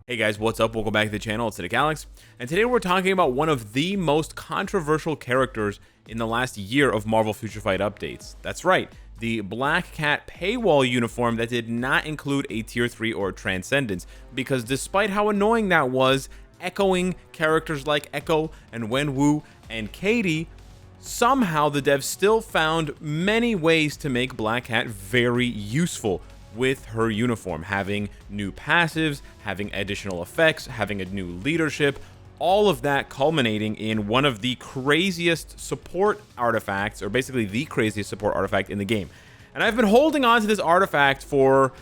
Hey guys, what's up? Welcome back to the channel. It's Cynicalex, and today we're talking about one of the most controversial characters in the last year of Marvel Future Fight updates. That's right, the Black Cat paywall uniform that did not include a Tier 3 or Transcendence, because despite how annoying that was, echoing characters like Echo and Wenwu and Katie, somehow the devs still found many ways to make Black Cat very useful with her uniform, having new passives, having additional effects, having a new leadership, all of that culminating in one of the craziest support artifacts, or basically the craziest support artifact in the game. And I've been holding on to this artifact for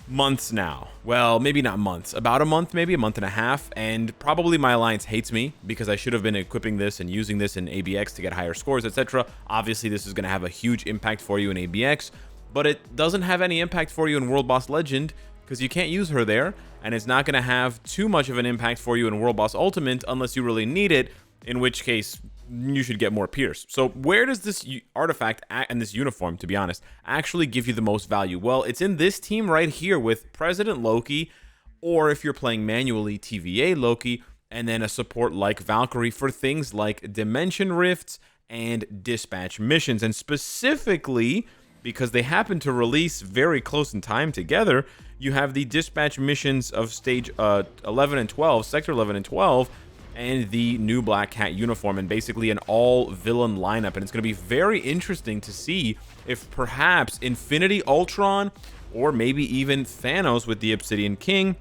months now. Well, maybe not months, about a month, maybe a month and a half, and probably my alliance hates me because I should have been equipping this and using this in ABX to get higher scores, etc. Obviously, this is going to have a huge impact for you in ABX, but it doesn't have any impact for you in World Boss Legend because you can't use her there, and it's not going to have too much of an impact for you in World Boss Ultimate unless you really need it, in which case you should get more Pierce. So where does this artifact and this uniform, to be honest, actually give you the most value? Well, it's in this team right here with President Loki, or if you're playing manually, TVA Loki, and then a support like Valkyrie for things like Dimension Rifts and Dispatch missions. And specifically, because they happen to release very close in time together, you have the Dispatch missions of stage 11 and 12, Sector 11 and 12, and the new Black Cat uniform, and basically an all-villain lineup. And it's going to be very interesting to see if perhaps Infinity Ultron, or maybe even Thanos with the Obsidian King,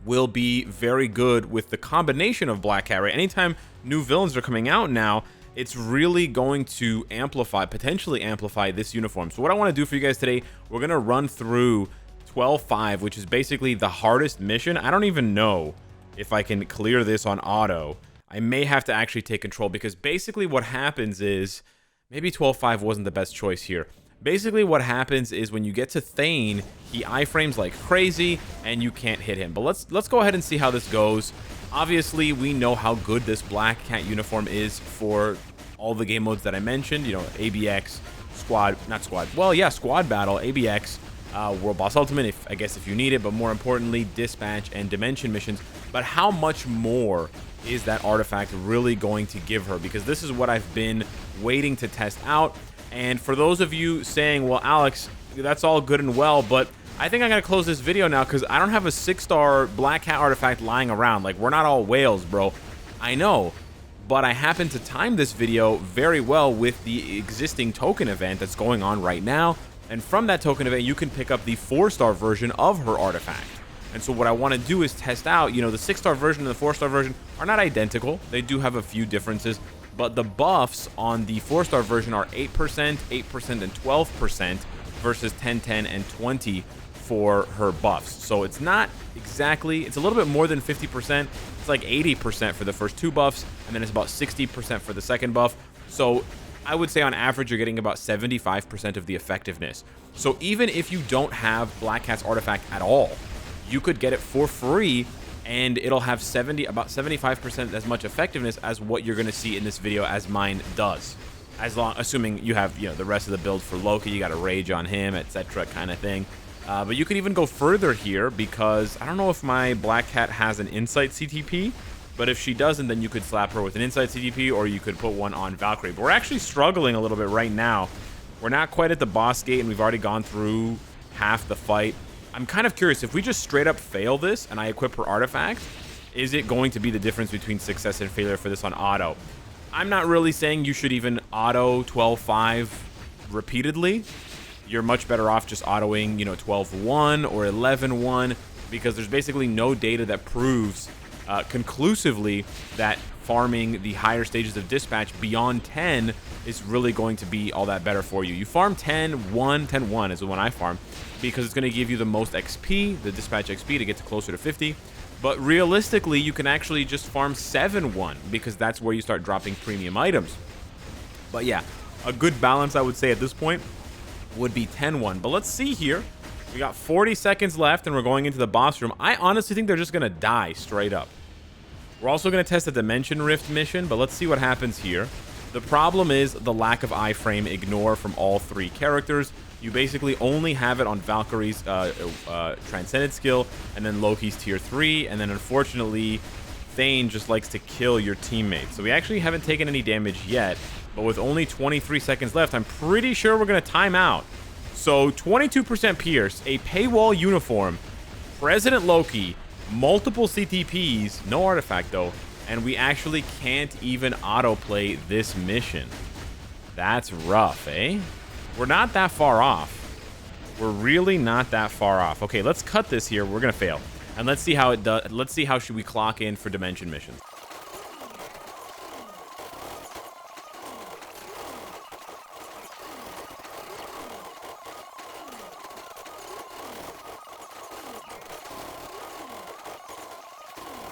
will be very good with the combination of Black Cat, right? Anytime new villains are coming out now, it's really going to amplify, potentially amplify this uniform. So what I want to do for you guys today, we're going to run through 12-5, which is basically the hardest mission. I don't even know if I can clear this on auto. I may have to actually take control, because basically what happens is, maybe 12-5 wasn't the best choice here. Basically what happens is when you get to Thane, he iframes like crazy and you can't hit him. But let's go ahead and see how this goes. Obviously, we know how good this Black Cat uniform is for all the game modes that I mentioned. You know, ABX, squad, not squad. Well, yeah, squad battle, ABX, World Boss Ultimate, I guess if you need it, but more importantly, Dispatch and Dimension missions. But how much more is that artifact really going to give her? Because this is what I've been waiting to test out. And for those of you saying, well, Alex, that's all good and well, but I think I'm going to close this video now because I don't have a 6-star Black Cat artifact lying around. Like, we're not all whales, bro. I know. But I happen to time this video very well with the existing token event that's going on right now. And from that token event, you can pick up the 4-star version of her artifact. And so what I want to do is test out, you know, the 6-star version and the 4-star version are not identical. They do have a few differences. But the buffs on the 4-star version are 8%, 8%, and 12% versus 10, 10, and 20 for her buffs. So it's not exactly, it's a little bit more than 50%. It's like 80% for the first 2 buffs, and then it's about 60% for the second buff. So I would say on average, you're getting about 75% of the effectiveness. So even if you don't have Black Cat's artifact at all, you could get it for free, and it'll have about 75% as much effectiveness as what you're going to see in this video as mine does. Assuming you have, you know, the rest of the build for Loki, you got a rage on him, etc. kind of thing. But you could even go further here, because I don't know if my Black Cat has an Insight CTP, but if she doesn't, then you could slap her with an Insight CTP, or you could put one on Valkyrie. But we're actually struggling a little bit right now. We're not quite at the boss gate, and we've already gone through half the fight. I'm kind of curious, if we just straight up fail this and I equip her artifact, is it going to be the difference between success and failure for this on auto? I'm not really saying you should even auto 12-5 repeatedly. You're much better off just autoing, you know, 12-1 or 11-1, because there's basically no data that proves conclusively that farming the higher stages of Dispatch beyond 10 is really going to be all that better for you. You farm 10-1, 10-1 is the one I farm, because it's going to give you the most XP, the Dispatch XP, to get to closer to 50. But realistically, you can actually just farm 7-1, because that's where you start dropping premium items. But yeah, a good balance, I would say, at this point would be 10-1. But let's see here. We got 40 seconds left, and we're going into the boss room. I honestly think they're just going to die straight up. We're also going to test a Dimension Rift mission, but let's see what happens here. The problem is the lack of iframe ignore from all 3 characters. You basically only have it on Valkyrie's Transcended skill, and then Loki's tier 3, and then unfortunately, Thane just likes to kill your teammates. So we actually haven't taken any damage yet, but with only 23 seconds left, I'm pretty sure we're going to time out. So 22% Pierce, a paywall uniform, President Loki, multiple CTPs, no artifact though, and we actually can't even autoplay this mission. That's rough, eh? We're not that far off. We're really not that far off. Okay, let's cut this here. We're gonna fail, and let's see how it does. Let's see how should we clock in for dimension missions.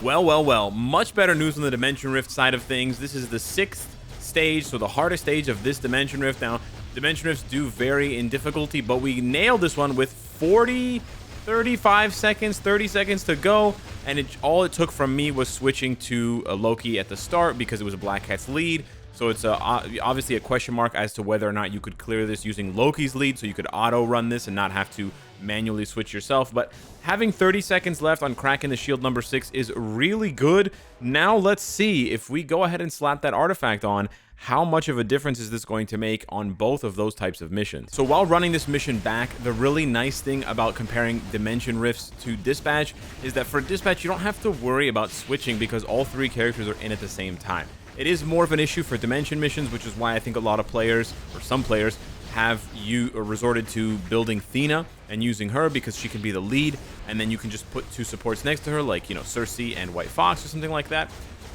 Well, much better news on the Dimension Rift side of things. This is the 6th stage, so the hardest stage of this Dimension Rift. Now, Dimension Rifts do vary in difficulty, but we nailed this one with 35 seconds, 30 seconds to go, and all it took from me was switching to Loki at the start because it was a Black Cat's lead. So it's obviously a question mark as to whether or not you could clear this using Loki's lead, so you could auto run this and not have to manually switch yourself. But having 30 seconds left on cracking the shield number 6 is really good. Now let's see if we go ahead and slap that artifact on, how much of a difference is this going to make on both of those types of missions. So while running this mission back, the really nice thing about comparing Dimension Rifts to Dispatch is that for Dispatch, you don't have to worry about switching because all 3 characters are in at the same time. It is more of an issue for Dimension missions, which is why I think a lot of players, or some players, have resorted to building Thena and using her because she can be the lead, and then you can just put 2 supports next to her, like, you know, Cersei and White Fox or something like that.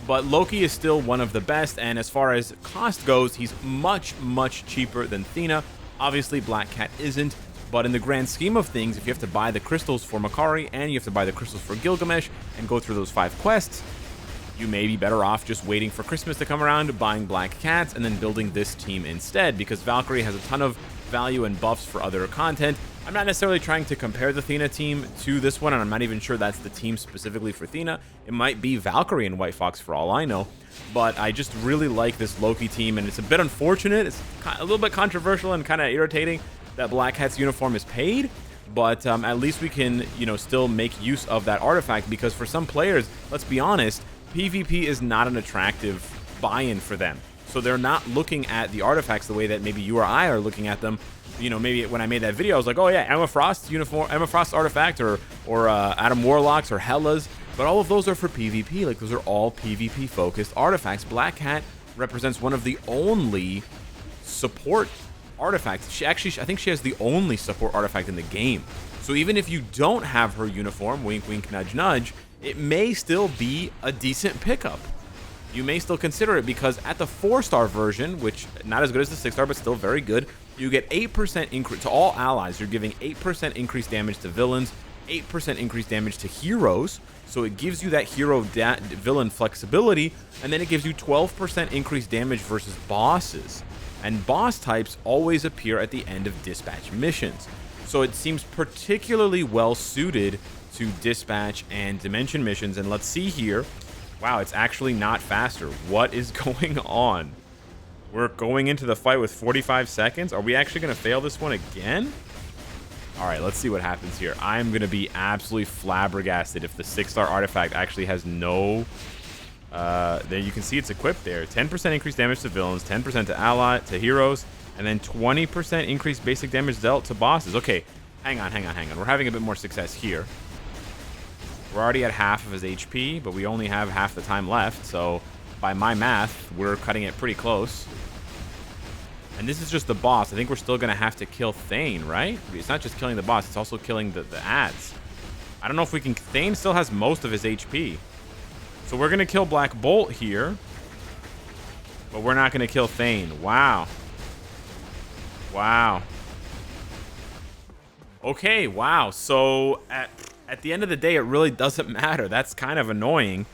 But Loki is still one of the best, and as far as cost goes, he's much cheaper than Thena. Obviously, Black Cat isn't, but in the grand scheme of things, if you have to buy the crystals for Makari and you have to buy the crystals for Gilgamesh and go through those 5 quests, you may be better off just waiting for Christmas to come around, buying Black Cats, and then building this team instead, because Valkyrie has a ton of value and buffs for other content. I'm not necessarily trying to compare the Thena team to this one, and I'm not even sure that's the team specifically for Thena. It might be Valkyrie and White Fox for all I know, but I just really like this Loki team, and it's a bit unfortunate. It's a little bit controversial and kind of irritating that Black Cat's uniform is paid, but at least we can, you know, still make use of that artifact, because for some players, let's be honest, PvP is not an attractive buy-in for them. So they're not looking at the artifacts the way that maybe you or I are looking at them. You know, maybe when I made that video, I was like, oh yeah, Emma Frost's uniform, Emma Frost's artifact, or Adam Warlock's, or Hela's. But all of those are for PvP. Like, those are all PvP-focused artifacts. Black Cat represents one of the only support artifacts. I think she has the only support artifact in the game. So even if you don't have her uniform, wink, wink, nudge, nudge, it may still be a decent pickup. You may still consider it, because at the 4-star version, which not as good as the 6-star, but still very good, you get 8% increase to all allies. You're giving 8% increased damage to villains, 8% increased damage to heroes. So it gives you that hero villain flexibility, and then it gives you 12% increased damage versus bosses. And boss types always appear at the end of Dispatch missions. So it seems particularly well suited to Dispatch and Dimension missions. And let's see here. Wow, it's actually not faster. What is going on? We're going into the fight with 45 seconds. Are we actually going to fail this one again? All right, let's see what happens here. I'm going to be absolutely flabbergasted if the 6-star artifact actually has no... there you can see it's equipped there. 10% increased damage to villains, 10% to ally, to heroes, and then 20% increased basic damage dealt to bosses. Okay, hang on. We're having a bit more success here. We're already at half of his HP, but we only have half the time left, so by my math, we're cutting it pretty close. And this is just the boss. I think we're still going to have to kill Thane, right? It's not just killing the boss, it's also killing the ads. I don't know if we can... Thane still has most of his HP. So we're going to kill Black Bolt here, but we're not going to kill Thane. Wow. Okay, wow. So at the end of the day, it really doesn't matter. That's kind of annoying.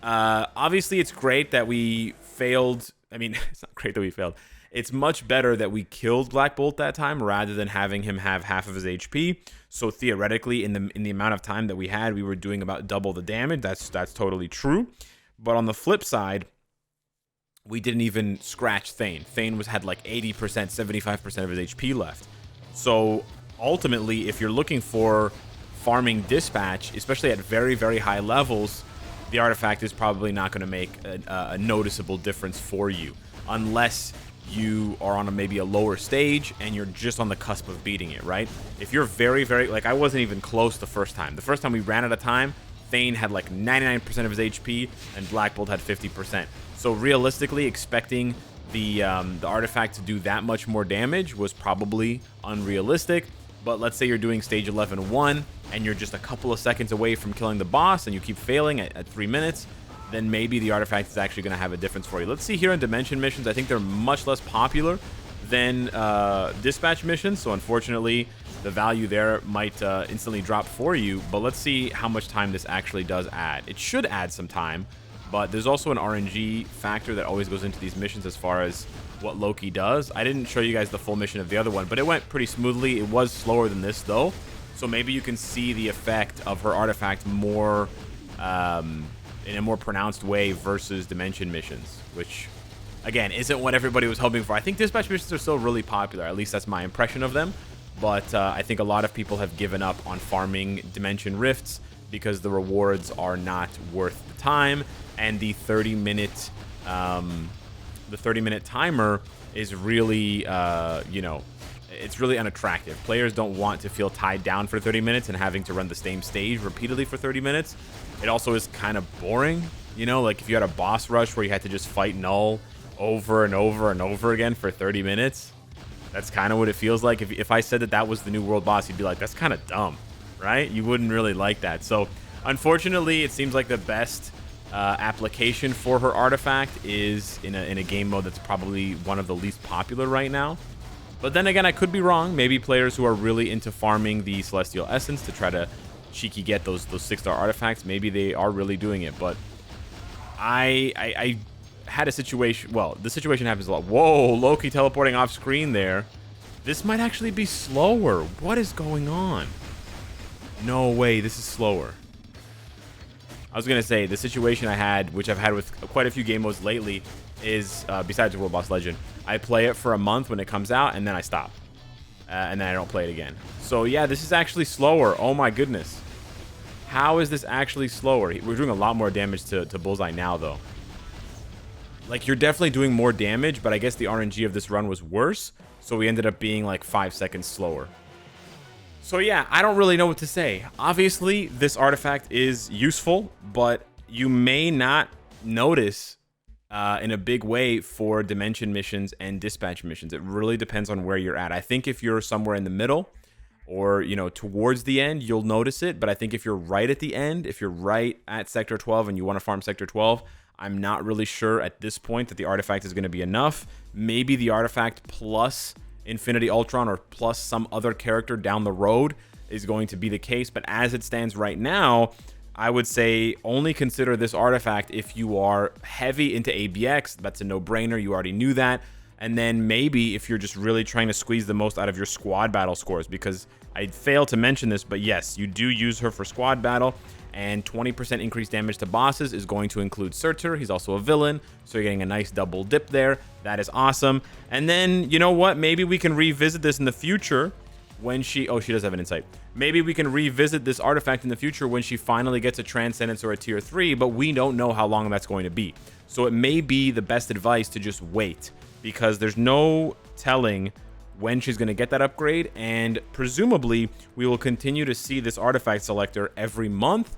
Obviously, it's great that we failed. I mean, it's not great that we failed. It's much better that we killed Black Bolt that time rather than having him have half of his HP. So theoretically, in the amount of time that we had, we were doing about double the damage. That's totally true. But on the flip side, we didn't even scratch Thane. Thane had like 80%, 75% of his HP left. So ultimately, if you're looking for farming dispatch, especially at very, very high levels, the artifact is probably not going to make a noticeable difference for you, unless you are on maybe a lower stage and you're just on the cusp of beating it, right? If you're very, very, like, I wasn't even close the first time. The first time we ran out of time, Thane had like 99% of his HP and Black Bolt had 50%. So realistically, expecting the artifact to do that much more damage was probably unrealistic. But let's say you're doing stage 11-1 and you're just a couple of seconds away from killing the boss and you keep failing at 3 minutes, then maybe the artifact is actually going to have a difference for you. Let's see here in Dimension missions. I think they're much less popular than Dispatch missions, so unfortunately the value there might instantly drop for you. But let's see how much time this actually does add. It should add some time, but there's also an RNG factor that always goes into these missions as far as what Loki does. I didn't show you guys the full mission of the other one, but it went pretty smoothly. It was slower than this though, so maybe you can see the effect of her artifact more in a more pronounced way versus Dimension missions, which again isn't what everybody was hoping for. I think Dispatch missions are still really popular, at least that's my impression of them, but I think a lot of people have given up on farming Dimension Rifts because the rewards are not worth the time, and the 30-minute timer is really you know, it's really unattractive. Players don't want to feel tied down for 30 minutes and having to run the same stage repeatedly for 30 minutes. It also is kind of boring, you know, like if you had a boss rush where you had to just fight Null over and over and over again for 30 minutes. That's kind of what it feels like. If I said that that was the new world boss, you'd be like, that's kind of dumb, right? You wouldn't really like that. So unfortunately, it seems like the best application for her artifact is in a game mode that's probably one of the least popular right now. But then again, I could be wrong. Maybe players who are really into farming the Celestial Essence to try to cheeky get those 6-star artifacts, maybe they are really doing it. But I had a situation, well, the situation happens a lot. Whoa, Loki teleporting off screen there. This might actually be slower. What is going on? No way, this is slower. I was going to say, the situation I had, which I've had with quite a few game modes lately, is, besides World Boss Legend, I play it for a month when it comes out, and then I stop. And then I don't play it again. So yeah, this is actually slower. Oh my goodness. How is this actually slower? We're doing a lot more damage to Bullseye now, though. Like, you're definitely doing more damage, but I guess the RNG of this run was worse, so we ended up being like 5 seconds slower. So yeah, I don't really know what to say. Obviously, this artifact is useful, but you may not notice in a big way for Dimension missions and Dispatch missions. It really depends on where you're at. I think if you're somewhere in the middle, or, you know, towards the end, you'll notice it. But I think if you're right at the end, if you're right at Sector 12 and you want to farm Sector 12, I'm not really sure at this point that the artifact is going to be enough. Maybe the artifact plus Infinity Ultron or plus some other character down the road is going to be the case. But as it stands right now, I would say only consider this artifact if you are heavy into ABX. That's a no-brainer. You already knew that. And then maybe if you're just really trying to squeeze the most out of your squad battle scores, because I failed to mention this, but yes, you do use her for squad battle, and 20% increased damage to bosses is going to include Surtur. He's also a villain, so you're getting a nice double dip there. That is awesome. And then, you know what? Maybe we can revisit this in the future when she... Oh, she does have an insight. Maybe we can revisit this artifact in the future when she finally gets a Transcendence or a Tier 3, but we don't know how long that's going to be. So it may be the best advice to just wait, because there's no telling when she's going to get that upgrade, and presumably we will continue to see this artifact selector every month.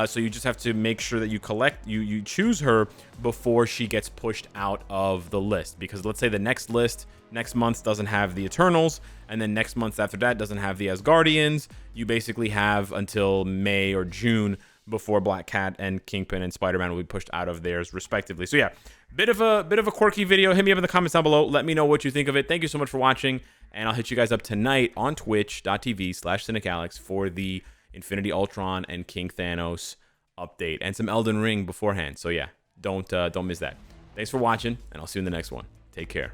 So you just have to make sure that you choose her before she gets pushed out of the list, because let's say the next list next month doesn't have the Eternals, and then next month after that doesn't have the Asgardians. You basically have until May or June before Black Cat and Kingpin and Spider-Man will be pushed out of theirs respectively. So yeah, bit of a quirky video. Hit me up in the comments down below. Let me know what you think of it. Thank you so much for watching, and I'll hit you guys up tonight on twitch.tv/Cynicalex for the Infinity Ultron and King Thanos update and some Elden Ring beforehand. So yeah, don't miss that. Thanks for watching, and I'll see you in the next one. Take care.